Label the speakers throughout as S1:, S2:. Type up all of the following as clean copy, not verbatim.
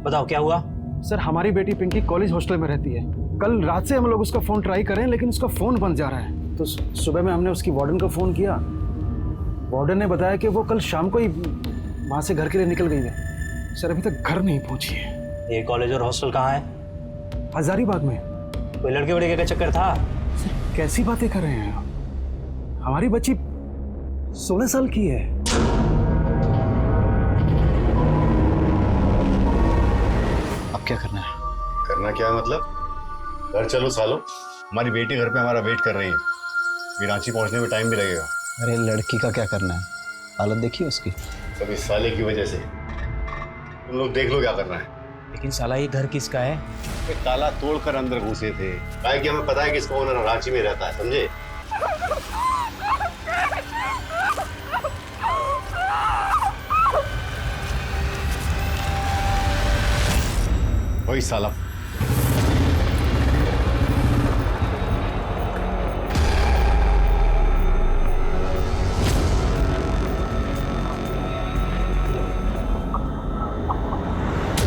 S1: बताओ क्या हुआ?
S2: सर हमारी बेटी पिंकी कॉलेज हॉस्टल में रहती है। कल रात से हम लोग उसका फ़ोन ट्राई करें लेकिन उसका फ़ोन बंद जा रहा है। तो सुबह में हमने उसकी वार्डन को फ़ोन किया। वार्डन ने बताया कि वो कल शाम को ही वहाँ से घर के लिए निकल गई है। सर अभी तक घर नहीं पहुँची है।
S1: ये कॉलेज और हॉस्टल कहाँ है?
S2: हजारीबाग में।
S1: कोई लड़के वड़के का चक्कर था?
S2: सर कैसी बातें कर रहे हैं आप? हमारी बच्ची 16 साल की है।
S3: अब क्या करना है?
S4: करना क्या है मतलब? घर चलो सालो, हमारी बेटी घर पे हमारा वेट कर रही है। भी रांची पहुंचने में टाइम भी लगेगा।
S3: अरे लड़की का क्या करना है? हालत देखिए उसकी।
S4: सब इस साले की वजह से। तुम लोग देख लो क्या करना है।
S1: लेकिन साला ये घर किसका है?
S4: ये ताला तोड़कर अंदर घुसे थे। काहे कि हमें पता है कि इसका ओनर रांची में रहता है, समझे? वही साला।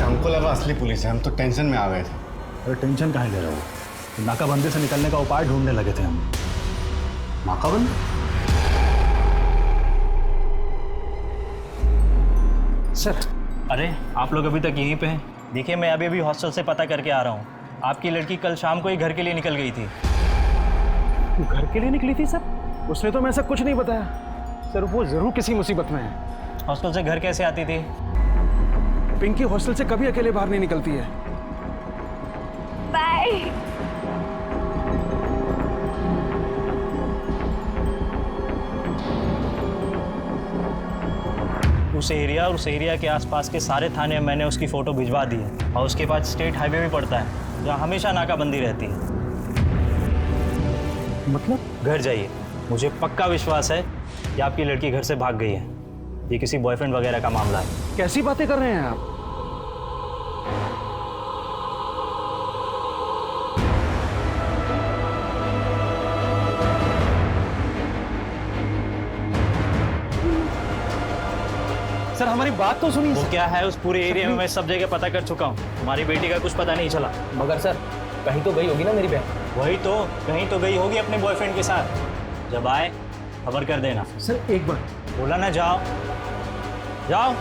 S4: हमको लगा असली पुलिस है, हम तो टेंशन में आ गए थे।
S5: अरे टेंशन काहे ले रहे हो? नाकाबंदी से निकलने का उपाय ढूंढने लगे थे हम।
S4: नाकाबंदी?
S2: सर
S1: अरे आप लोग अभी तक यहीं पे हैं? देखिए मैं अभी हॉस्टल से पता करके आ रहा हूँ। आपकी लड़की कल शाम को ही घर के लिए निकल गई थी।
S2: घर के लिए निकली थी सर? उसने तो मैं ऐसा कुछ नहीं बताया। सर वो जरूर किसी मुसीबत में है।
S1: हॉस्टल से घर कैसे आती थी?
S2: पिंकी हॉस्टल से कभी अकेले बाहर नहीं निकलती है।
S6: बाय।
S1: उस एरिया के आसपास के सारे थाने में मैंने उसकी फ़ोटो भिजवा दी है और उसके बाद स्टेट हाईवे भी पड़ता है जहाँ हमेशा नाकाबंदी रहती है।
S2: मतलब?
S1: घर जाइए, मुझे पक्का विश्वास है कि आपकी लड़की घर से भाग गई है। ये किसी बॉयफ्रेंड वगैरह का मामला है।
S2: कैसी बातें कर रहे हैं आप? सर हमारी बात तो सुनिए।
S1: वो क्या है, उस पूरे एरिया में मैं सब जगह पता कर चुका हूँ। हमारी बेटी का कुछ पता नहीं चला।
S7: मगर सर कहीं तो गई होगी ना मेरी बहन।
S1: वही तो, कहीं तो गई होगी अपने बॉयफ्रेंड के साथ। जब आए खबर कर देना।
S2: सर एक बार
S1: बोला ना, जाओ जाओ।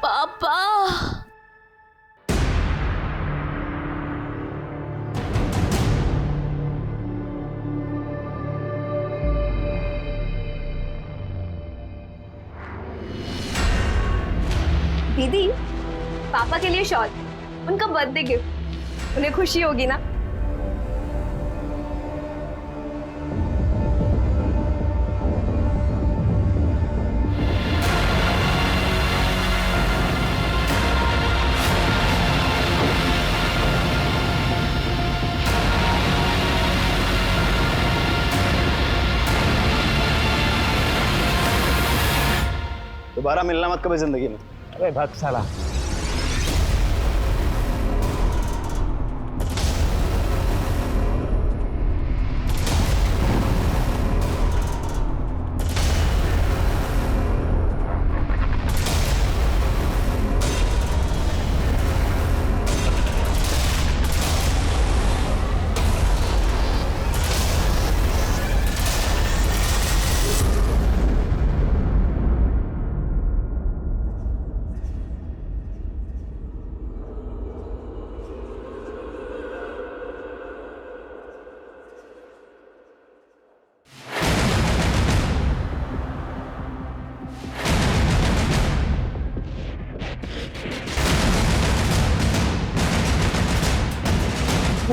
S6: पापा दीदी, पापा के लिए शॉल, उनका बर्थडे गिफ्ट, उन्हें खुशी होगी ना?
S3: दोबारा मिलना मत कभी जिंदगी में।
S2: अरे भक्त साला।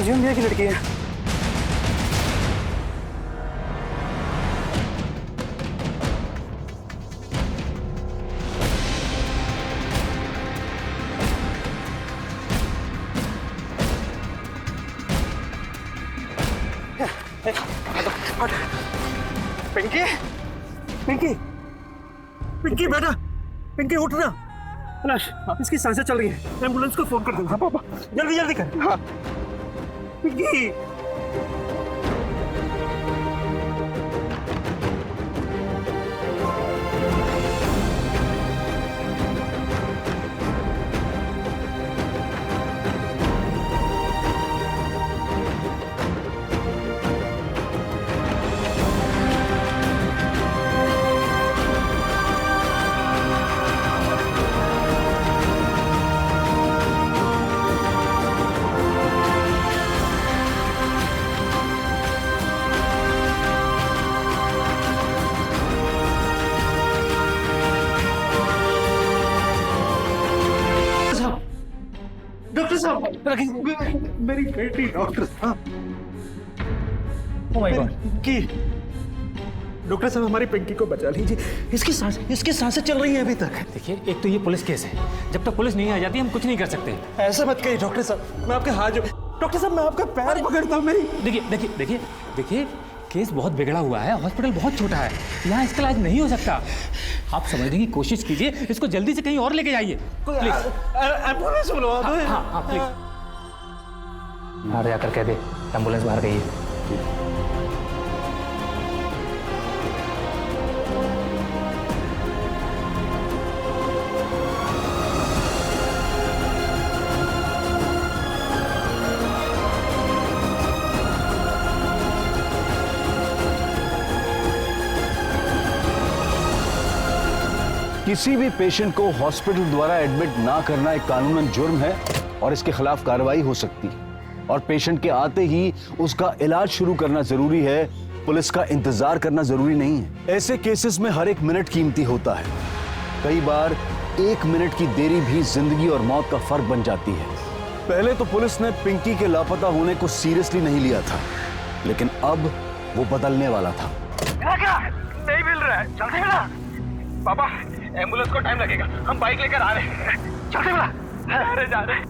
S2: जीवन भैया की लड़की है। पिंकी, पिंकी, पिंकी बेटा, पिंकी उठ ना, अलाश, इसकी सांसें चल रही हैं। एम्बुलेंस को फोन कर दो। हाँ पापा, जल्दी जल्दी कर। हाँ पिंकी। डॉक्टर साहब, मेरी बेटी डॉक्टर साहब।
S1: Oh my God.
S2: की डॉक्टर साहब, हमारी पिंकी को बचा लीजिए। इसकी सांसें चल रही हैं अभी तक।
S7: देखिए, एक तो ये पुलिस केस है, जब तक पुलिस नहीं आ जाती हम कुछ नहीं कर सकते।
S2: ऐसा मत कहिए डॉक्टर साहब, मैं आपके हाथ डॉक्टर साहब, मैं आपका पैर पकड़ता हूँ। मेरी
S7: देखिए देखिए देखिए देखिए, केस बहुत बिगड़ा हुआ है, हॉस्पिटल बहुत छोटा है, यहाँ इसका इलाज नहीं हो सकता। आप समझने की कोशिश कीजिए, इसको जल्दी से कहीं और लेके जाइए।
S2: एम्बुलेंस बुलवा दो।
S7: हाँ प्लीज। बाहर जाकर कह दे एम्बुलेंस बाहर गई है।
S8: किसी भी पेशेंट को हॉस्पिटल द्वारा एडमिट ना करना एक कानूनन जुर्म है और इसके खिलाफ कार्रवाई हो सकती है। और पेशेंट के आते ही उसका इलाज शुरू करना जरूरी है, पुलिस का इंतजार करना जरूरी नहीं है। ऐसे केसेस में हर एक मिनट कीमती होता है। कई बार एक मिनट की देरी भी जिंदगी और मौत का फर्क बन जाती है। पहले तो पुलिस ने पिंकी के लापता होने को सीरियसली नहीं लिया था, लेकिन अब वो बदलने वाला था।
S2: नहीं मिल रहा है, जल्दी मिला। पापा, एम्बुलेंस को टाइम लगेगा, हम बाइक लेकर आ रहे हैं। जल्दी मिला। अरे जा रहे।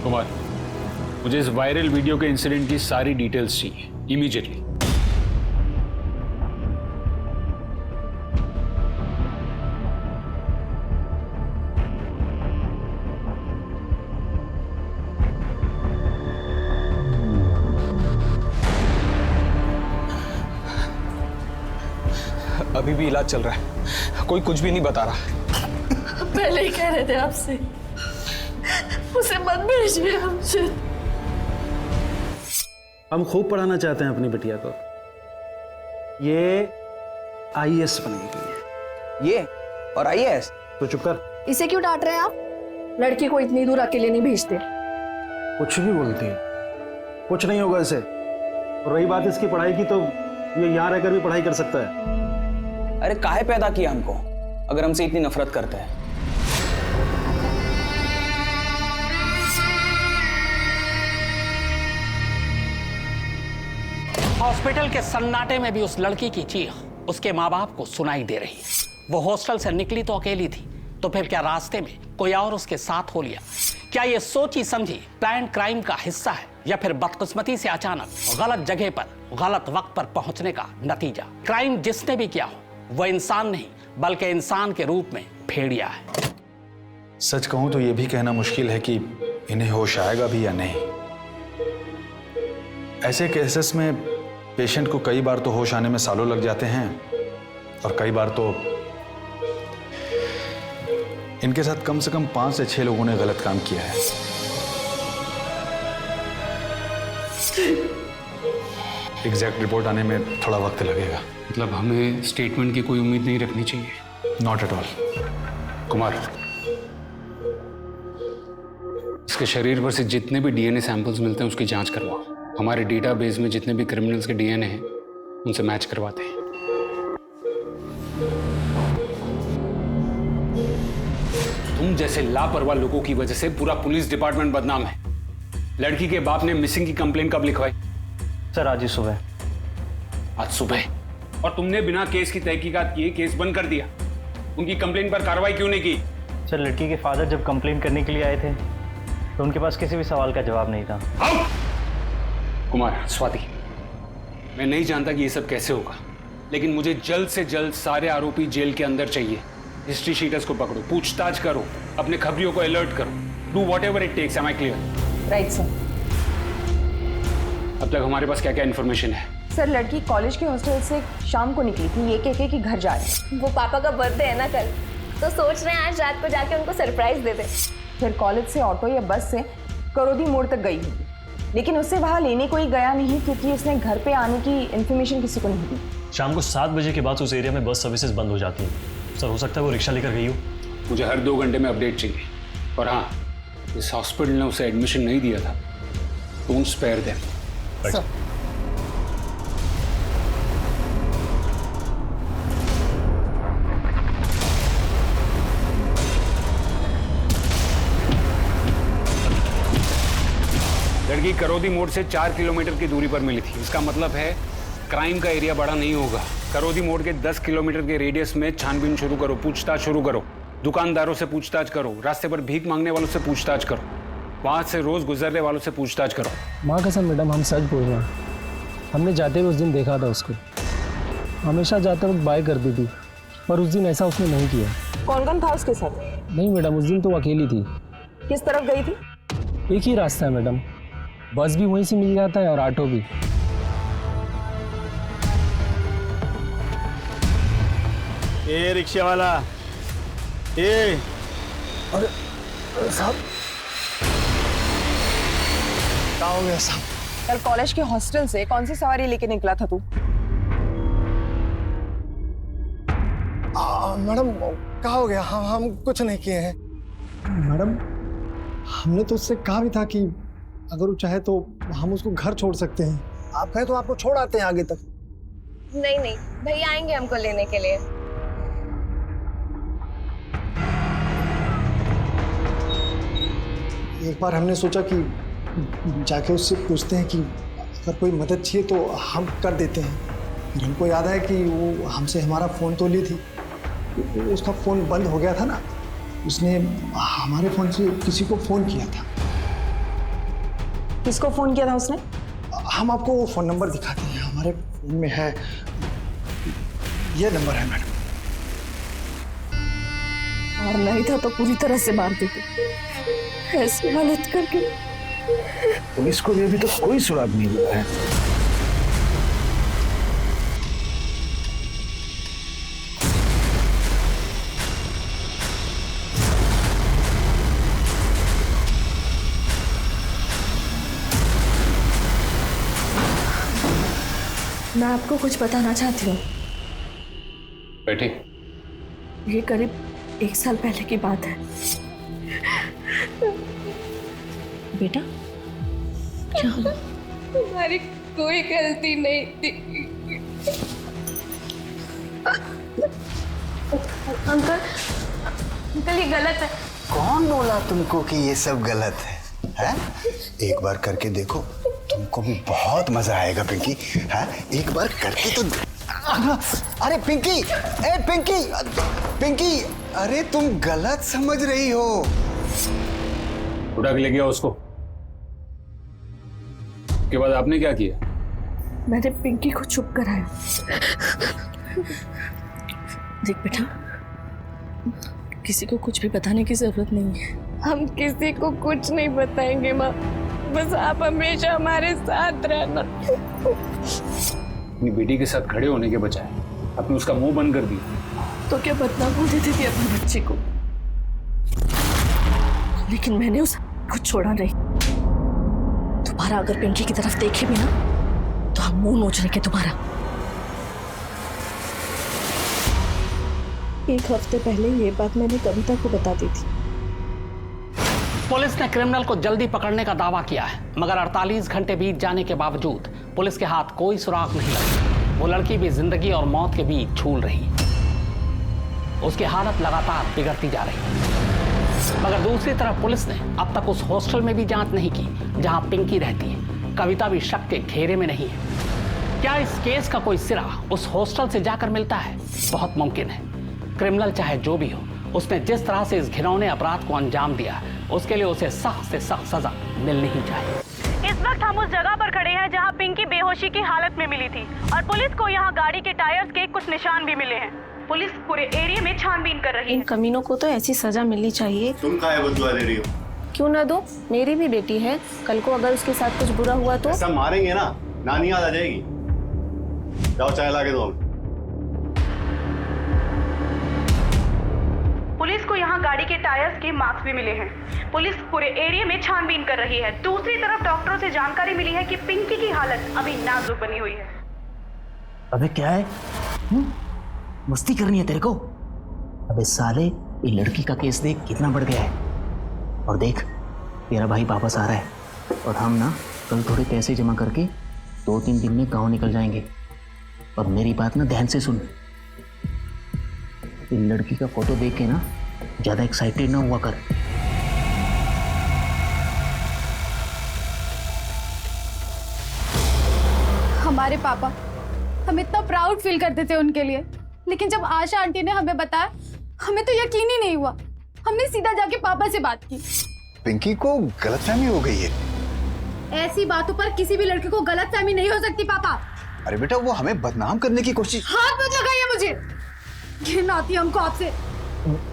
S9: कुमार, मुझे इस वायरल वीडियो के इंसिडेंट की सारी डिटेल्स चाहिए इमीडिएटली।
S3: अभी भी इलाज चल रहा है, कोई कुछ भी नहीं बता रहा।
S10: पहले ही कह रहे थे आपसे, उसे मत भेजिए हमसे।
S2: हम खूब पढ़ाना चाहते हैं अपनी बिटिया को, ये IAS बनेगी।
S3: ये और IAS?
S2: तो चुप कर।
S10: इसे क्यों डांट रहे हैं आप? लड़की को इतनी दूर अकेले नहीं भेजते।
S2: कुछ भी बोलती है, कुछ नहीं होगा इसे। और रही बात इसकी पढ़ाई की, तो ये यहाँ रहकर भी पढ़ाई कर सकता है।
S3: अरे काहे पैदा किया हमको अगर हमसे इतनी नफरत करते हैं?
S11: हॉस्पिटल के सन्नाटे में भी उस लड़की की चीख उसके माँ बाप को सुनाई दे रही है। वो हॉस्टल से निकली तो अकेली थी, तो फिर क्या रास्ते में कोई और उसके साथ हो लिया? क्या ये सोची समझी प्लान क्राइम का हिस्सा है, या फिर बदकिस्मती से अचानक गलत जगह पर गलत वक्त पर पहुंचने का नतीजा? क्राइम जिसने भी किया हो वो इंसान नहीं बल्कि इंसान के रूप में भेड़िया है।
S5: सच कहूं तो यह भी कहना मुश्किल है कि इन्हें होश आएगा भी या नहीं। ऐसे केसेस में पेशेंट को कई बार तो होश आने में सालों लग जाते हैं, और कई बार तो इनके साथ कम से कम 5 से 6 लोगों ने गलत काम किया है। एग्जैक्ट रिपोर्ट आने में थोड़ा वक्त लगेगा।
S9: मतलब हमें स्टेटमेंट की कोई उम्मीद नहीं रखनी चाहिए?
S5: Not at all.
S9: कुमार, इसके शरीर पर से जितने भी DNA सैंपल्स मिलते हैं उसकी जांच करवाओ। हमारे डेटाबेस में जितने भी क्रिमिनल्स के DNA हैं उनसे मैच करवाते हैं। तुम जैसे लापरवाह लोगों की वजह से पूरा पुलिस डिपार्टमेंट बदनाम है। लड़की के बाप ने मिसिंग की कंप्लेन कब लिखवाई?
S1: सर आज ही सुबह।
S9: आज सुबह? और तुमने बिना केस की तहकीकात किए केस बंद कर दिया। उनकी कंप्लेन पर कार्रवाई क्यों नहीं की?
S1: सर लड़की के फादर जब कंप्लेन करने के लिए आए थे तो उनके पास किसी भी सवाल का जवाब नहीं था।
S9: कुमार, स्वाति, मैं नहीं जानता कि ये सब कैसे होगा, लेकिन मुझे जल्द से जल्द सारे आरोपी जेल के अंदर चाहिए। हिस्ट्री शीटर्स को पकड़ो, पूछताछ करो, अपने खबरियों को अलर्ट करो, do whatever it takes. Am I clear?
S10: Right sir.
S9: अब तक हमारे पास क्या क्या इन्फॉर्मेशन है?
S10: सर लड़की कॉलेज के हॉस्टल से शाम को निकली थी, ये कह के कि घर जा रही है।
S6: वो पापा का बर्थडे है ना कल, तो सोच रहे हैं आज रात को जाके उनको सरप्राइज दे दें।
S10: फिर कॉलेज से ऑटो या बस से करोदी मोड़ तक गई होगी, लेकिन उससे वहाँ लेने कोई गया नहीं क्योंकि उसने घर पे आने की इन्फॉर्मेशन किसी को नहीं दी।
S1: शाम को 7 बजे के बाद उस एरिया में बस सर्विसेज बंद हो जाती हैं। सर हो सकता है वो रिक्शा लेकर गई हो।
S9: मुझे हर 2 घंटे में अपडेट चाहिए। और हाँ, इस हॉस्पिटल ने उसे एडमिशन नहीं दिया था, डोंट स्पेयर देम।
S10: सर
S9: लड़की करोदी मोड़ से 4 किलोमीटर की दूरी पर मिली थी। इसका मतलब है क्राइम का एरिया बड़ा नहीं होगा। करोदी मोड़ के 10 किलोमीटर के रेडियस में छानबीन शुरू करो, पूछताछ शुरू करो, दुकानदारों से पूछताछ करो, रास्ते पर भीख मांगने वालों से पूछताछ करो, वहां से रोज गुजरने वालों से पूछताछ करो।
S12: माँ कसम मैडम, हम सच बोल रहे हैं। हमने जाते हुए उस दिन देखा था उसको, हमेशा जाते वक्त बाय करती थी, पर उस दिन ऐसा उसने नहीं किया।
S10: कौन कौन था उसके साथ?
S12: नहीं मैडम, उस दिन तो अकेली थी।
S10: किस तरफ गई थी?
S12: एक ही रास्ता है मैडम, बस भी वहीं से मिल जाता है और ऑटो भी।
S2: ए रिक्शे वाला, ए
S12: अरे साहब क्या हो गया साहब?
S10: कल कॉलेज के हॉस्टल से कौन सी सवारी लेके निकला था तू?
S12: मैडम क्या हो गया? हम कुछ नहीं किए हैं मैडम। हमने तो उससे कहा भी था कि अगर वो चाहे तो हम उसको घर छोड़ सकते हैं। आप कहें तो आपको छोड़ आते हैं आगे तक।
S6: नहीं नहीं, भैया आएंगे हमको लेने के लिए।
S12: एक बार हमने सोचा कि जाके उससे पूछते हैं कि अगर कोई मदद चाहिए तो हम कर देते हैं। फिर हमको याद आया कि वो हमसे हमारा फ़ोन तो ली थी, उसका फ़ोन बंद हो गया था ना, उसने हमारे फ़ोन से किसी को फ़ोन किया था।
S10: किसको फोन किया था उसने?
S12: हम आपको वो फ़ोन नंबर दिखाते हैं, हमारे फ़ोन में है, ये नंबर है मैडम।
S10: और नहीं था तो पूरी तरह से मार देते, ऐसी हालत करके।
S8: पुलिस को भी अभी तक कोई सुराग नहीं मिला है।
S10: मैं आपको कुछ बताना चाहती हूँ।
S9: बैठे।
S10: ये करीब 1 साल पहले की बात है। बेटा क्या हुआ?
S6: हमारी कोई गलती नहीं थी। अंकल ये गलत है।
S13: कौन बोला तुमको कि ये सब गलत है? हैं? एक बार करके देखो, तुमको भी बहुत मजा आएगा पिंकी। हैं? एक बार करके तो अरे पिंकी, ए पिंकी, पिंकी, अरे तुम गलत समझ रही हो।
S9: उठा के ले गया उसको। के बाद आपने क्या किया?
S10: मैंने पिंकी को चुप कराया। देख बेटा, किसी को कुछ भी बताने की जरूरत नहीं है।
S6: हम किसी को कुछ नहीं बताएंगे माँ, बस आप हमेशा हमारे साथ रहना।
S9: अपनी बेटी के साथ खड़े होने के बजाय आपने उसका मुंह बंद कर दिया।
S10: तो क्या बदनाम हो देती थी अपने बच्चे को, लेकिन मैंने उसको छोड़ा नहीं। दोबारा अगर पिंकी की तरफ देखे भी ना तो हम मुंह नोच लेंगे दोबारा। 1 हफ्ते पहले ये बात मैंने कविता को बता दी थी।
S11: पुलिस ने क्रिमिनल को जल्दी पकड़ने का दावा किया है, मगर 48 घंटे बीत जाने के बावजूद पुलिस के हाथ कोई सुराग नहीं लगा। वो लड़की भी जिंदगी और मौत के बीच झूल रही है। उसकी हालत लगातार बिगड़ती जा रही है। मगर दूसरी तरफ पुलिस ने अब तक उस हॉस्टल में भी जांच नहीं की जहां पिंकी रहती है। कविता भी शक के घेरे में नहीं है। क्या इस केस का कोई सिरा उस हॉस्टल से जाकर मिलता है? बहुत मुमकिन है। क्रिमिनल चाहे जो भी हो, उसने जिस तरह से इस घिनौने अपराध को अंजाम दिया, उसके लिए उसे सख्त से सख्त सजा मिलनी ही चाहिए।
S6: इस
S14: वक्त हम उस जगह पर खड़े हैं जहां पिंकी बेहोशी की हालत में मिली थी और पुलिस को यहां गाड़ी के टायर्स के कुछ निशान भी मिले हैं। पुलिस पूरे एरिया में छानबीन कर रही है।
S6: इन कमीनों को तो ऐसी सजा मिलनी चाहिए।
S4: तुम काहे बदुआ दे रही हो?
S6: क्यों ना दो, मेरी भी बेटी है, कल को अगर उसके साथ कुछ बुरा हुआ तो
S4: सब मारेंगे ना, नानी याद आ जाएगी। जाओ चाय ला के दो।
S14: पुलिस को यहाँ गाड़ी के टायर्स के मार्क्स भी मिले हैं। पुलिस पूरे एरिया में छानबीन कर रही है। दूसरी तरफ डॉक्टरों से जानकारी मिली है कि पिंकी की हालत अभी नाजुक बनी हुई है।
S15: अबे क्या है? मस्ती करनी है तेरे को? अबे साले, ये लड़की का केस देख कितना बढ़ गया है। और देख, तेरा भाई वापस आ रहा है और हम ना कल थोड़े पैसे जमा करके 2-3 दिन में गांव निकल जाएंगे। और मेरी बात ना ध्यान से सुन, ये लड़की का फोटो देख के ना ज्यादा एक्साइटेड ना हुआ कर।
S16: हमारे पापा, हम इतना प्राउड फील करते थे उनके लिए, लेकिन जब आशा आंटी ने हमें बताया, हमें तो यकीन ही नहीं हुआ। हमने सीधा जाके पापा से बात की।
S13: पिंकी को गलतफहमी हो गई है।
S16: ऐसी बातों पर किसी भी लड़के को गलतफहमी नहीं हो सकती पापा।
S13: अरे बेटा, वो हमें बदनाम करने की कोशिश।
S16: हाथ मत लगाइए मुझे, घिन आती है हमको आपसे।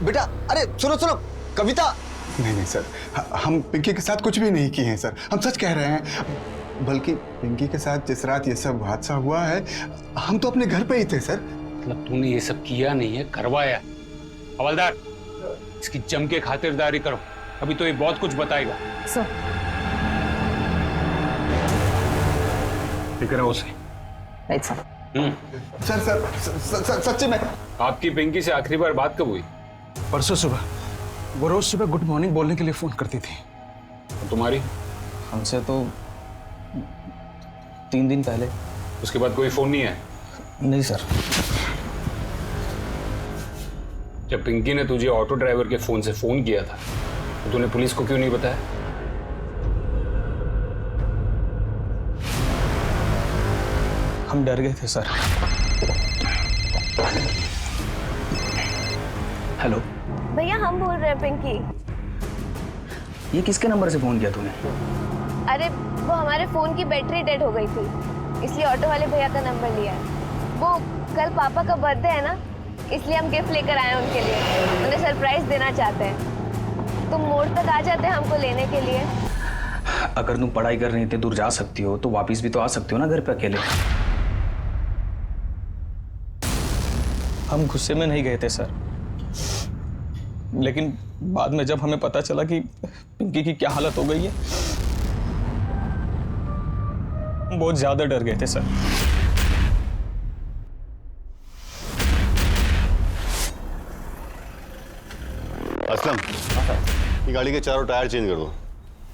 S13: बेटा, अरे सुनो सुनो, कविता। नहीं सर, हम पिंकी के साथ कुछ भी नहीं किए हैं सर, हम सच कह रहे हैं। बल्कि पिंकी के साथ जिस रात ये सब हादसा हुआ है, हम तो अपने घर पे ही थे सर।
S9: मतलब तूने ये सब किया नहीं है, करवाया। हवलदार, इसकी जम के खातिरदारी करो, अभी तो ये बहुत कुछ बताएगा।
S10: सर,
S9: फिक्र है उसे।
S10: Right sir.
S13: सर सच्ची में।
S9: आपकी पिंकी से आखिरी बार बात कब हुई?
S2: परसों सुबह। वो रोज सुबह गुड मॉर्निंग बोलने के लिए फोन करती थी।
S9: और तुम्हारी?
S3: हमसे तो 3 दिन पहले।
S9: उसके बाद कोई फोन नहीं है?
S3: नहीं सर।
S9: जब पिंकी ने तुझे ऑटो ड्राइवर के फोन से फोन किया था तो तूने पुलिस को क्यों नहीं बताया?
S3: हम डर गए थे सर। हेलो
S6: भैया, हम बोल रहे हैं पिंकी।
S3: ये किसके नंबर से फोन किया तूने?
S6: अरे वो हमारे फोन की बैटरी डेड हो गई थी, इसलिए ऑटो वाले भैया का नंबर लिया है। वो कल पापा का बर्थडे है ना, इसलिए हम गिफ्ट लेकर आए हैं उनके लिए। उन्हें सरप्राइज देना चाहते हैं। तुम मोड़ तक आ जाते हैं हमको लेने के लिए।
S3: अगर तुम पढ़ाई कर रही थी, दूर जा सकती हो तो वापस भी तो आ सकती हो ना घर पे अकेले। हम गुस्से में नहीं गए थे सर, लेकिन बाद में जब हमें पता चला कि पिंकी की क्या हालत हो गई है, बहुत ज्यादा डर गए थे सर।
S4: असलम, ये गाड़ी के चारों टायर चेंज कर दो।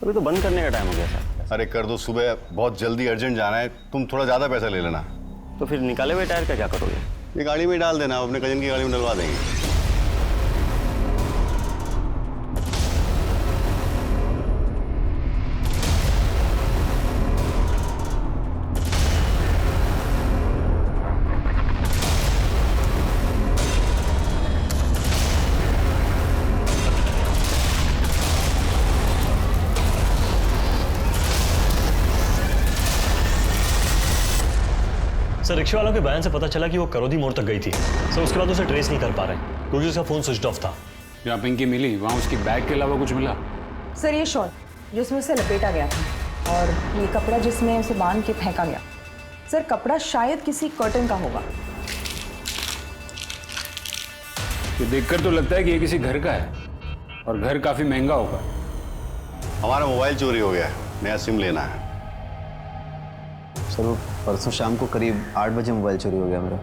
S17: अभी तो बंद करने का टाइम हो गया सर।
S4: अरे कर दो, सुबह बहुत जल्दी अर्जेंट जाना है। तुम थोड़ा ज़्यादा पैसा ले लेना।
S17: तो फिर निकाले हुए टायर का क्या करोगे?
S4: ये गाड़ी में डाल देना, अपने कजन की गाड़ी में डलवा देंगे।
S1: सर, रिक्शा वालों के बयान से पता चला कि वो करोदी मोड़ तक गई थी। सर, उसके बाद उसे ट्रेस नहीं कर पा रहे क्योंकि उसका फोन स्विच ऑफ था।
S9: जहाँ पिंकी मिली वहाँ उसकी बैग के अलावा कुछ मिला?
S10: सर, ये शॉल जिसमें उसे लपेटा गया था और ये कपड़ा जिसमें उसे बांध के फेंका गया। सर, कपड़ा शायद किसी कर्टन का होगा।
S9: ये देखकर तो लगता है कि ये किसी घर का है और घर काफी महंगा होगा।
S4: हमारा मोबाइल चोरी हो गया है, नया सिम लेना है।
S3: सर, वो परसों शाम को करीब 8 बजे मोबाइल चोरी हो गया मेरा।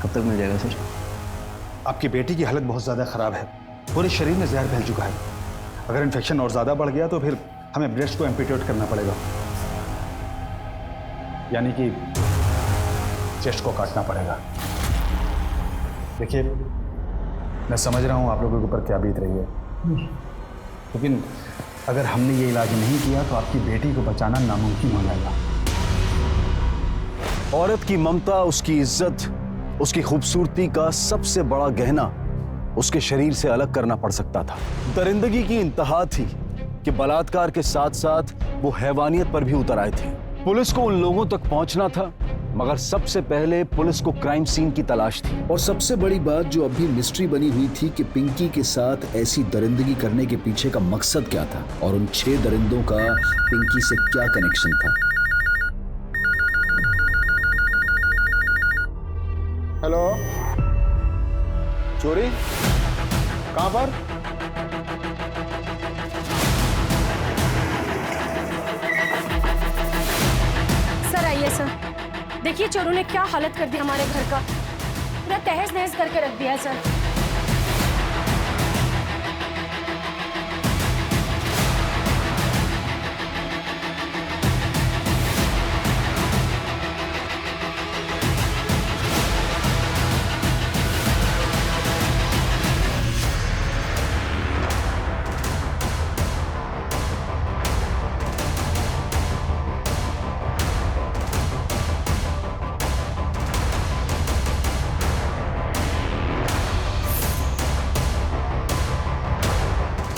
S3: कब तक मिल जाएगा सर?
S5: आपकी बेटी की हालत बहुत ज़्यादा ख़राब है, पूरे शरीर में जहर फैल चुका है। अगर इन्फेक्शन और ज़्यादा बढ़ गया तो फिर हमें ब्रेस्ट को एम्पिटेट करना पड़ेगा, यानी कि चेस्ट को काटना पड़ेगा। देखिए, मैं समझ रहा हूँ आप लोगों के ऊपर क्या बीत रही है, लेकिन अगर हमने ये इलाज नहीं किया तो आपकी बेटी को बचाना नामुमकिन हो जाएगा।
S8: औरत की ममता, उसकी इज्जत, उसकी खूबसूरती का सबसे बड़ा गहना उसके शरीर से अलग करना पड़ सकता था। दरिंदगी की इंतहा थी कि बलात्कार के साथ साथ वो हैवानियत पर भी उतर आए थे। पुलिस को उन लोगों तक पहुंचना था, मगर सबसे पहले पुलिस को क्राइम सीन की तलाश थी।
S18: और सबसे बड़ी बात जो अभी मिस्ट्री बनी हुई थी कि पिंकी के साथ ऐसी दरिंदगी करने के पीछे का मकसद क्या था और उन 6 दरिंदों का पिंकी से क्या कनेक्शन था।
S12: हेलो, चोरी कहां पर?
S19: सर आइए सर, देखिए चोरों ने क्या हालत कर दी हमारे घर का, पूरा तहस नहस करके रख दिया है सर।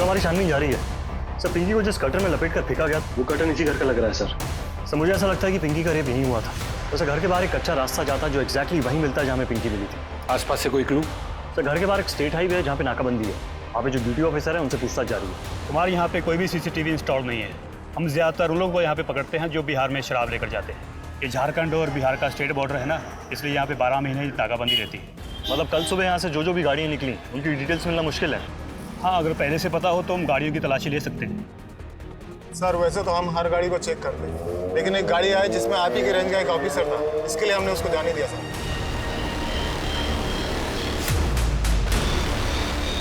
S1: हमारी छानबीन जारी है सर। पिंकी को जिस कटर में लपेट कर फेंका गया वो कटर इसी घर का लग रहा है सर मुझे ऐसा लगता है कि पिंकी का रेप यहीं हुआ था। वैसे घर के बाहर एक कच्चा रास्ता जाता जो एग्जैक्टली वहीं मिलता है जहाँ में पिंकी मिली थी।
S9: आसपास से कोई क्लू?
S1: सर घर के बाहर एक स्टेट हाईवे है जहाँ पे नाकाबंदी है, वहाँ पे जो ड्यूटी ऑफिसर है उनसे पूछताछ जारी है।
S5: तुम्हारे यहाँ पे कोई भी सीसीटीवी इंस्टॉल नहीं है। हम ज्यादातर उन लोगों को यहाँ पे पकड़ते हैं जो बिहार में शराब लेकर जाते हैं। ये झारखंड और बिहार का स्टेट बॉर्डर है ना, इसलिए यहाँ पे 12 महीने नाकाबंदी रहती है।
S1: मतलब कल सुबह यहाँ से जो भी गाड़ियाँ निकली उनकी डिटेल्स मिलना मुश्किल है।
S5: हाँ, अगर पहले से पता हो तो हम गाड़ियों की तलाशी ले सकते हैं।
S12: सर वैसे तो हम हर गाड़ी को चेक करते हैं, लेकिन एक गाड़ी आई जिसमें आप ही के रेंज का एक ऑफिसर था, इसके लिए हमने उसको जाने दिया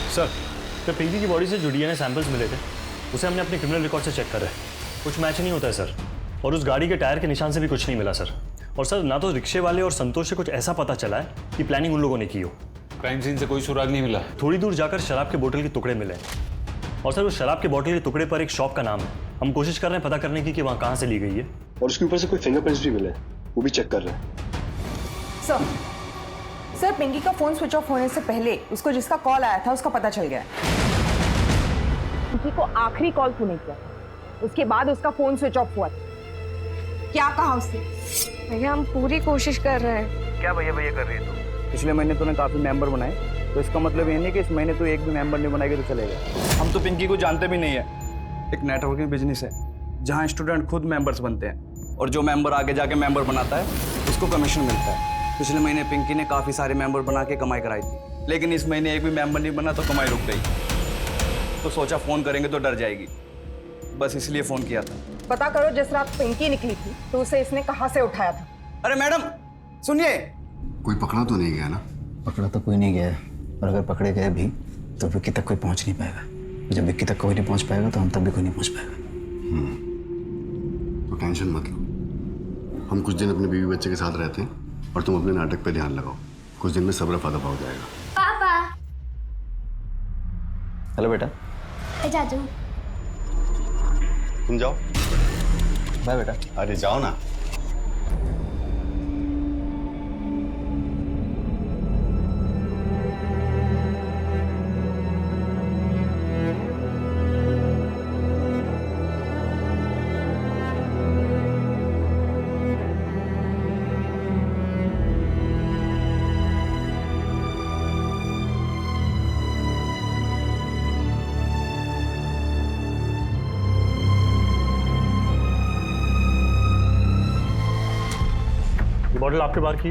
S1: सर तो पिंकी की बॉडी से जो डीएनए सैंपल्स मिले थे उसे हमने अपने क्रिमिनल रिकॉर्ड से चेक कर रहे हैं, कुछ मैच नहीं होता है सर। और उस गाड़ी के टायर के निशान से भी कुछ नहीं मिला सर। और सर ना तो रिक्शे वाले और संतोष से कुछ ऐसा पता चला है कि प्लानिंग उन लोगों ने की हो।
S9: क्राइम सीन से कोई सुराग नहीं मिला।
S1: थोड़ी दूर जाकर शराब के बोतल के टुकड़े मिले और सर उस शराब के बोतल के टुकड़े पर एक शॉप का नाम है। हम कोशिश कर रहे हैं पता करने की कि वहाँ कहाँ से ली गई है।
S20: और उसके ऊपर से कोई फिंगरप्रिंट्स भी मिले, वो भी चेक कर रहे हैं।
S10: सर पिंकी का फोन स्विच ऑफ होने से पहले उसको जिसका कॉल आया था उसका पता चल गया। पिंकी को आखिरी कॉल तूने किया, उसके बाद उसका फोन स्विच ऑफ हुआ। क्या कहा उसने?
S6: भैया हम पूरी कोशिश कर रहे हैं।
S2: क्या भैया भैया कर रही है तू? पिछले महीने तूने काफी मेंबर बनाए, तो इसका मतलब ये नहीं कि इस महीने तू एक भी मेंबर नहीं बनाएगी तो चलेगा। हम तो पिंकी को जानते भी नहीं है। एक नेटवर्किंग बिजनेस है जहाँ स्टूडेंट खुद मेंबर्स बनते हैं और जो मेंबर आगे जाके मेंबर बनाता है उसको कमीशन मिलता है। पिछले महीने पिंकी ने काफी सारे मेंबर बना के कमाई कराई थी, लेकिन इस महीने एक भी मेंबर नहीं बना तो कमाई रुक गई। तो सोचा फोन करेंगे तो डर जाएगी, बस इसलिए फोन किया था।
S10: पता करो जिस रात पिंकी निकली थी तो उसे इसने कहाँ से उठाया था।
S2: अरे मैडम सुनिए,
S4: कोई पकड़ा तो नहीं गया ना?
S3: पकड़ा तो कोई नहीं गया, और अगर पकड़े गए भी तो विक्की तक कोई पहुंच नहीं पाएगा। जब विक्की तक कोई नहीं पहुंच पाएगा तो हम तक भी कोई नहीं पहुंच पाएगा।
S4: तो टेंशन मत लो, हम कुछ दिन अपने बीवी बच्चे के साथ रहते हैं और तुम अपने नाटक पे ध्यान लगाओ। कुछ दिन में सब रफा दफा हो जाएगा।
S19: पापा।
S3: हेलो बेटा।
S19: जाजू।
S4: तुम जाओ।
S3: बाय बेटा।
S4: अरे जाओ ना।
S1: बॉटल आपके बाहर की?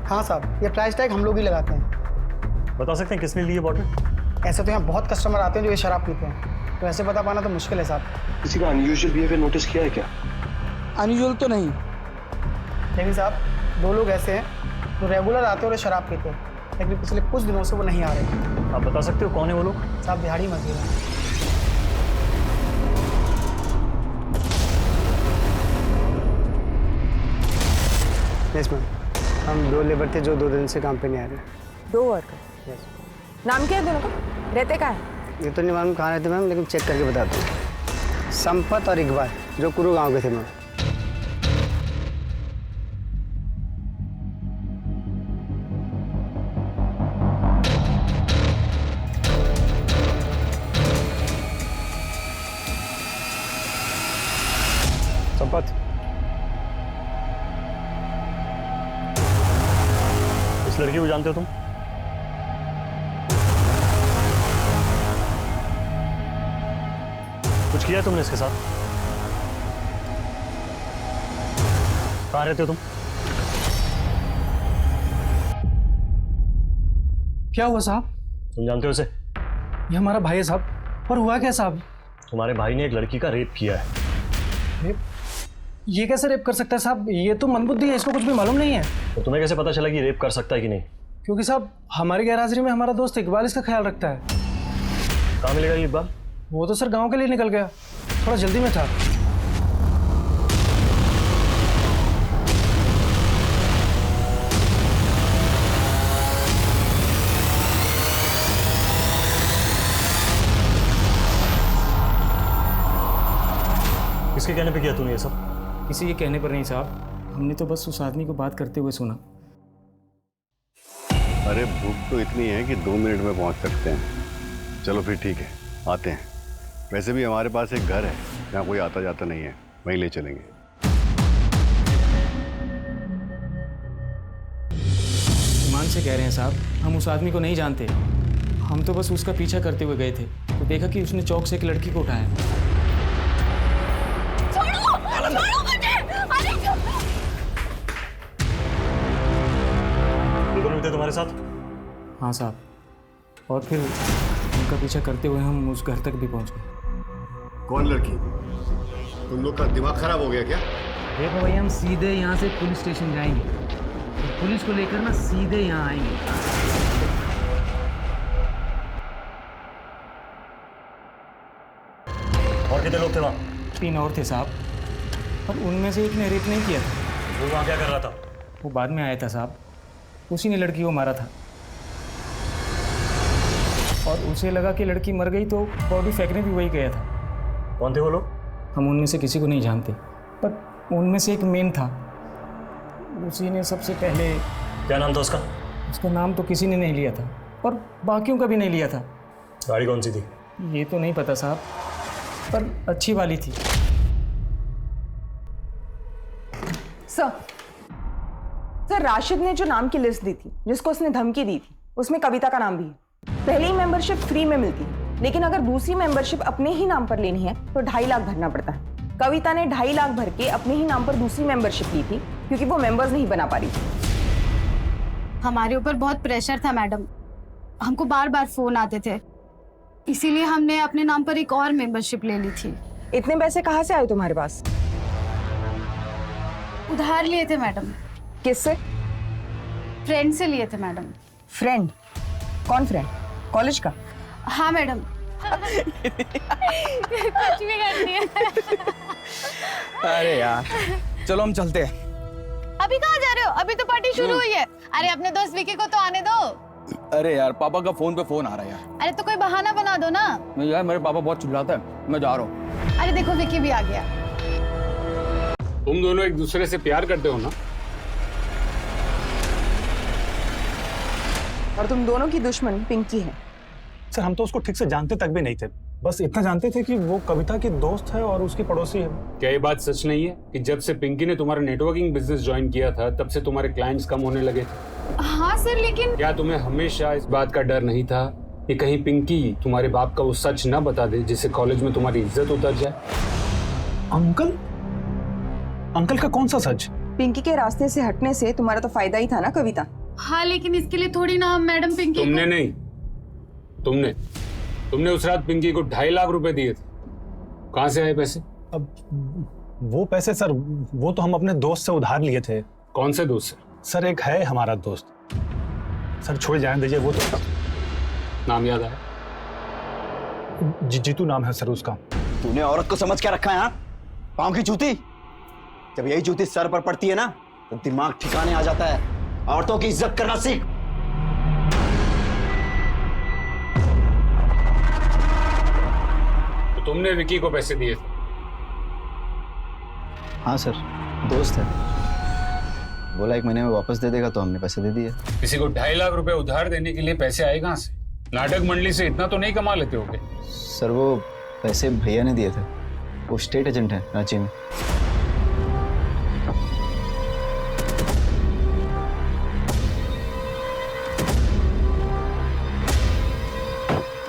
S12: हाँ साहब, ये प्राइस टैग हम लोग ही लगाते हैं।
S1: बता सकते हैं किसने ली है बॉटल?
S12: ऐसे तो यहाँ बहुत कस्टमर आते हैं जो ये शराब पीते हैं, तो ऐसे बता पाना तो मुश्किल है साहब।
S20: किसी का अनयूजुअल बिहेवियर नोटिस किया है क्या?
S12: अनयूजुअल तो नहीं, लेकिन साहब 2 लोग ऐसे हैं जो रेगुलर आते हैं और शराब पीते हैं, लेकिन पिछले कुछ दिनों से वो नहीं आ रहे।
S1: आप बता सकते हो कौन है वो लोग?
S12: साहब दिहाड़ी मजदूर है। यस मैम, हम 2 लेबर थे जो 2 दिन से काम पे नहीं आ रहे।
S10: 2 वर्कर? नाम क्या है दोनों का? रहते कहाँ है?
S12: ये तो नहीं मालूम कहाँ रहते मैम, लेकिन चेक करके बताते हैं। संपत और इकबाल जो कुरू गांव के थे मैम।
S2: आफत।
S1: इस लड़की को जानते हो तुम? कुछ किया तुमने इसके साथ? कहाँ रहते हो तुम?
S2: क्या हुआ साहब?
S1: तुम जानते हो इसे?
S2: ये हमारा भाई है साहब। पर हुआ क्या साहब?
S1: तुम्हारे भाई ने एक लड़की का रेप किया है।
S2: रेप? ये कैसे रेप कर सकता है साहब? ये तो मंदबुद्धि है, इसको कुछ भी मालूम नहीं है।
S1: तो तुम्हें कैसे पता चला कि रेप कर सकता है कि नहीं?
S2: क्योंकि साहब हमारी गैरहाजिरी में हमारा दोस्त इकबाल इसका ख्याल रखता है।
S1: कहाँ मिलेगा ये इकबाल?
S2: वो तो सर गांव के लिए निकल गया, थोड़ा जल्दी में था।
S1: किसके कहने पे किया तूने ये सब?
S7: किसी के कहने पर नहीं साहब, हमने तो बस उस आदमी को बात करते हुए सुना।
S4: अरे भूख तो इतनी है कि 2 मिनट में पहुंच सकते हैं। चलो फिर ठीक है, आते हैं। वैसे भी हमारे पास एक घर है जहाँ कोई आता जाता नहीं है, वहीं ले चलेंगे।
S7: ईमान से कह रहे हैं साहब, हम उस आदमी को नहीं जानते। हम तो बस उसका पीछा करते हुए गए थे तो देखा कि उसने चौक से एक लड़की को उठाया।
S1: ये दोनों थे तुम्हारे साथ?
S7: हाँ साहब, और फिर उनका पीछा करते हुए हम उस घर तक भी पहुंच गए।
S4: कौन लड़की? तुम लोग का दिमाग खराब हो गया क्या?
S15: देखो भैया, हम सीधे यहाँ से पुलिस स्टेशन जाएंगे, तो पुलिस को लेकर ना सीधे यहाँ आएंगे।
S1: और कितने लोग थे वहाँ?
S7: 3 और थे साहब, पर उनमें से एक ने रेप नहीं किया था।
S1: वो वहाँ क्या कर रहा था?
S7: वो बाद में आया था साहब, उसी ने लड़की को मारा था और उसे लगा कि लड़की मर गई तो बॉडी फेंकने भी वही गया था।
S1: कौन थे वो लोग?
S7: हम उनमें से किसी को नहीं जानते, पर उनमें से एक मेन था, उसी ने सबसे पहले।
S1: क्या नाम था उसका?
S7: उसका नाम तो किसी ने नहीं लिया था और बाकियों का भी नहीं लिया था।
S1: गाड़ी कौन सी थी?
S7: ये तो नहीं पता साहब, पर अच्छी वाली थी।
S10: सर, राशिद ने जो नाम की लिस्ट दी थी, जिसको उसने धमकी दी थी, उसमें कविता का नाम भी है। पहले ही मेंबरशिप फ्री में मिलती है, लेकिन अगर दूसरी मेंबरशिप अपने ही नाम पर लेनी है तो 2.5 लाख भरना पड़ता है। कविता ने 2.5 लाख भर के अपने ही नाम पर दूसरी मेंबरशिप ली थी क्योंकि वो मेंबर्स नहीं बना पा रही थी।
S16: हमारे ऊपर बहुत प्रेशर था मैडम, हमको बार बार फोन आते थे, इसीलिए हमने अपने नाम पर एक और मेंबरशिप ले ली थी।
S10: इतने पैसे कहाँ से आए तुम्हारे पास?
S16: उधार लिए थे मैडम।
S10: किससे?
S16: फ्रेंड से लिए थे मैडम।
S10: फ्रेंड? कौन फ्रेंड? कॉलेज का?
S16: हाँ मैडम। कुछ भी करती है।
S2: अरे यार, चलो हम चलते हैं।
S16: अभी कहाँ जा रहे हो? अभी तो पार्टी शुरू हुई है। अरे अपने दोस्त विकी को तो आने दो।
S2: अरे यार, पापा का फोन पे फोन आ रहा है यार।
S16: अरे तो कोई बहाना बना दो ना।
S2: नहीं यार, मेरे पापा बहुत चिल्लाते हैं, मैं जा रहा हूँ।
S16: अरे देखो विकी भी आ गया।
S9: तुम दोनों एक दूसरे से प्यार करते हो ना?
S10: और तुम दोनों की दुश्मन पिंकी है।
S5: सर, हम तो उसको ठीक से जानते तक भी नहीं थे, बस इतना जानते थे कि वो कविता की दोस्त है और उसकी पड़ोसी है।
S9: क्या ये बात सच नहीं है कि जब से पिंकी ने तुम्हारा नेटवर्किंग बिजनेस ज्वाइन किया था तब से तुम्हारे क्लाइंट्स कम होने लगे थे?
S16: हाँ सर, लेकिन
S9: क्या तुम्हें हमेशा इस बात का डर नहीं था कि कहीं पिंकी तुम्हारे बाप का वो सच न बता दे जिससे कॉलेज में तुम्हारी इज्जत उतर जाए?
S5: अंकल? अंकल का कौन सा सच?
S10: पिंकी के रास्ते से हटने से तुम्हारा तो फायदा ही था ना कविता।
S16: हाँ, लेकिन इसके लिए थोड़ी ना हम मैडम पिंकी
S9: तुमने नहीं, तुमने उस रात पिंकी को 2.5 लाख रुपए दिए थे। कहाँ से आए पैसे?
S5: अब वो पैसे सर, वो तो हम अपने दोस्त से उधार लिए थे।
S9: कौन से दोस्त से?
S5: सर, एक है हमारा दोस्त। सर छोड़ जाने दीजिए, वो तो
S9: नाम याद आया?
S5: जीतू नाम है सर उसका।
S3: तूने औरत को समझ क्या रखा है? यहाँ पाँव की जूती, जब यही जूती सर पर पड़ती है ना तो दिमाग ठिकाने आ जाता है। औरतों की इज्जत करना सीख।
S9: तो तुमने विकी को पैसे दिए थे?
S3: हाँ सर, दोस्त है, बोला 1 महीने में वापस दे देगा तो हमने पैसे दे दिए।
S9: किसी को 2.5 लाख रुपए उधार देने के लिए पैसे आए कहाँ से? नाटक मंडली से इतना तो नहीं कमा लेते होगे?
S3: सर, वो पैसे भैया ने दिए थे, वो स्टेट एजेंट है रांची में।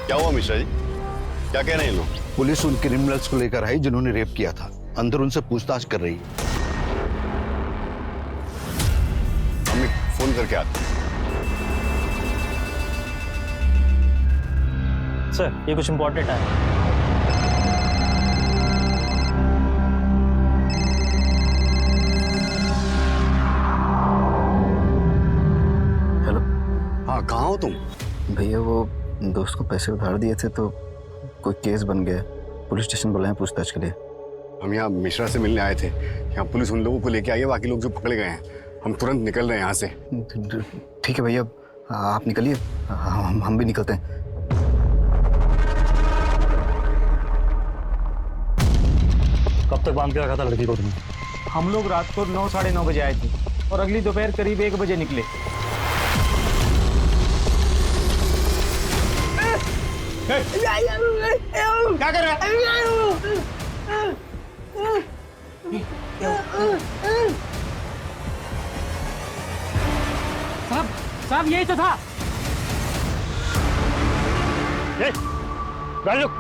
S4: क्या हुआ मिश्रा जी? क्या कह रहे हैं लोग?
S8: पुलिस उन क्रिमिनल्स को लेकर आई जिन्होंने रेप किया था। अंदर उनसे पूछताछ कर रही है।
S4: हम एक फोन करके आते हैं।
S1: सर ये कुछ इंपॉर्टेंट है।
S8: हेलो।
S4: हाँ कहाँ हो तुम?
S3: भैया वो दोस्त को पैसे उधार दिए थे तो कोई केस बन गया, पुलिस स्टेशन बुलाए पूछताछ के लिए।
S4: हम यहाँ मिश्रा से मिलने आए थे। यहाँ पुलिस उन लोगों को लेके आई है, बाकी लोग जो पकड़े गए हैं। हम तुरंत निकल रहे हैं यहाँ से।
S3: ठीक है भैया, आप निकलिए, हम भी निकलते हैं।
S1: कब तक बांध के रखा था लड़की को तुमने?
S7: हम लोग रात को 9 साढ़े 9 बजे आए थे और अगली दोपहर करीब 1 बजे निकले।
S9: क्या कर रहा है?
S7: साहब यही तो था।
S1: गाड़ी रुक।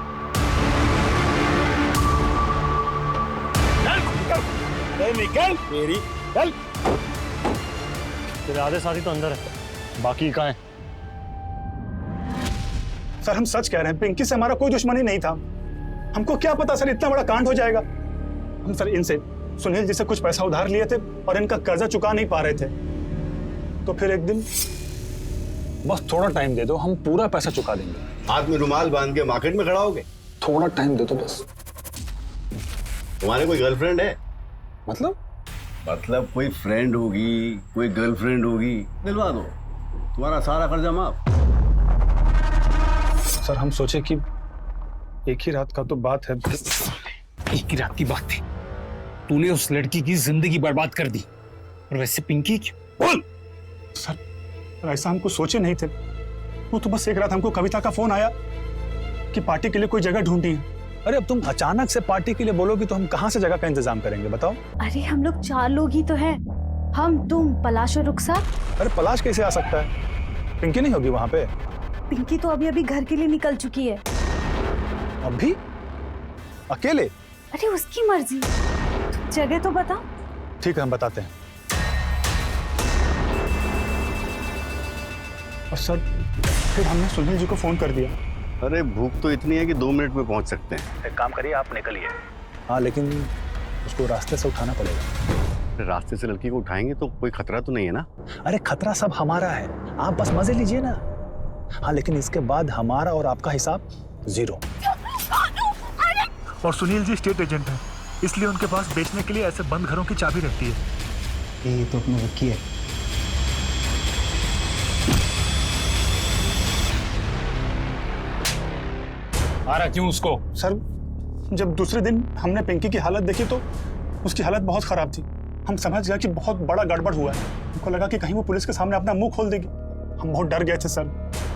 S1: निकल मेरी चल। तेरे आधे साथी तो अंदर है, बाकी कहाँ है?
S5: सर हम सच कह रहे हैं, पिंकी से हमारा कोई दुश्मनी नहीं था। हमको क्या पता सर इतना बड़ा कांड हो जाएगा। हम सर इनसे सुनील जी से कुछ पैसा उधार लिए थे और इनका कर्जा चुका नहीं पा रहे थे, तो फिर एक दिन बस थोड़ा टाइम दे दो, हम पूरा पैसा चुका देंगे।
S4: हाथ में रुमाल बांध के मार्केट में खड़ा होगे?
S5: थोड़ा टाइम दे दो बस।
S4: तुम्हारे कोई गर्लफ्रेंड है? मतलब कोई फ्रेंड होगी, कोई गर्लफ्रेंड होगी, दिलवा दो, तुम्हारा सारा कर्जा माफ।
S5: सर हम सोचे कि एक ही रात का तो बात है।
S9: एक ही रात की बात थी, तूने उस लड़की की जिंदगी बर्बाद कर दी, और वैसे पिंकी की बोल।
S5: सर ऐसा हमको सोचे नहीं थे। वो तो बस एक रात हमको कविता का फोन आया कि पार्टी के लिए कोई जगह ढूंढी है। अरे अब तुम अचानक से पार्टी के लिए बोलोगी तो हम कहाँ से जगह का इंतजाम करेंगे बताओ?
S19: अरे हम लोग 4 लोग ही तो हैं, हम, तुम, पलाश और रुखसार।
S5: अरे पलाश कैसे आ सकता है? पिंकी नहीं होगी वहां पे?
S19: पिंकी तो अभी अभी घर के लिए निकल चुकी है।
S5: अभी अकेले?
S19: अरे उसकी मर्जी, तुम जगह तो बता।
S5: ठीक है हम बताते हैं। और सर फिर हमने सुनील जी को फोन कर दिया।
S4: अरे भूख तो इतनी है कि 2 मिनट में पहुंच सकते हैं।
S5: एक काम करिए, आप निकलिए। हाँ लेकिन उसको रास्ते से उठाना पड़ेगा।
S4: रास्ते से लड़की को उठाएंगे तो कोई खतरा तो नहीं है ना?
S5: अरे खतरा सब हमारा है, आप बस मजे लीजिए ना। हाँ लेकिन इसके बाद हमारा और आपका हिसाब 0।
S21: और सुनील जी स्टेट एजेंट हैं, इसलिए उनके पास बेचने के लिए ऐसे बंद घरों की चाबी रहती है।
S2: ये तो अपने रखी है।
S9: आ रहा क्यों उसको?
S5: सर जब दूसरे दिन हमने पिंकी की हालत देखी तो उसकी हालत बहुत खराब थी। हम समझ गए कि बहुत बड़ा गड़बड़ हुआ है। हमको लगा कि कहीं वो पुलिस के सामने अपना मुंह खोल देगी। हम बहुत डर गए थे सर।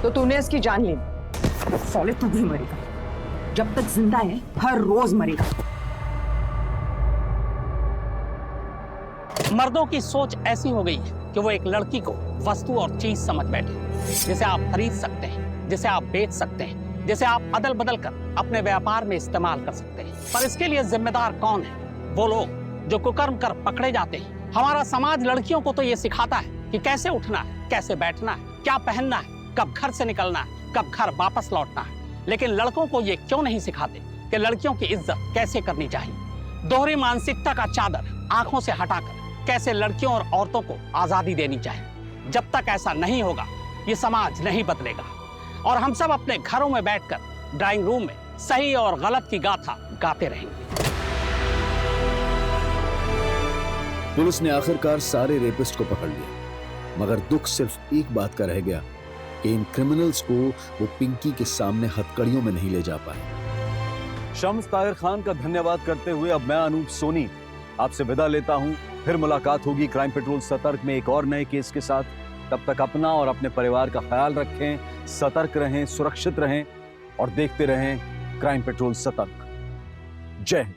S10: तो तूने इसकी जान ली? साले तू भी मरेगा, जब तक जिंदा है हर रोज मरेगा।
S11: मर्दों की सोच ऐसी हो गई है कि वो एक लड़की को वस्तु और चीज समझ बैठे, जिसे आप खरीद सकते हैं, जिसे आप बेच सकते हैं, जिसे आप अदल बदल कर अपने व्यापार में इस्तेमाल कर सकते हैं। पर इसके लिए जिम्मेदार कौन है? वो लोग जो कुकर्म कर पकड़े जाते हैं। हमारा समाज लड़कियों को तो ये सिखाता है कि कैसे उठना है, कैसे बैठना है, क्या पहनना है, कब घर से निकलना है, कब घर वापस लौटना है। लेकिन लड़कों को ये क्यों नहीं सिखाते कि लड़कियों की इज्जत कैसे करनी चाहिए? दोहरी मानसिकता का चादर आंखों से हटाकर कैसे लड़कियों और औरतों को आजादी देनी चाहिए। जब तक ऐसा नहीं होगा ये समाज नहीं बदलेगा और हम सब अपने घरों में बैठकर ड्राइंग रूम में सही और गलत की गाथा गाते रहेंगे।
S18: पुलिस ने आखिरकार सारे रेपिस्ट को पकड़ लिया, मगर दुख सिर्फ एक बात का रह गया कि इन क्रिमिनल्स को वो पिंकी के सामने हथकड़ियों में नहीं ले जा पाए।
S8: शम्स ताहिर खान का धन्यवाद करते हुए अब मैं अनूप सोनी आपसे विदा लेता हूं। फिर मुलाकात होगी क्राइम पेट्रोल सतर्क में एक और नए केस के साथ। तब तक अपना और अपने परिवार का ख्याल रखें, सतर्क रहें, सुरक्षित रहें और देखते रहें क्राइम पेट्रोल सतर्क। जय हिंद।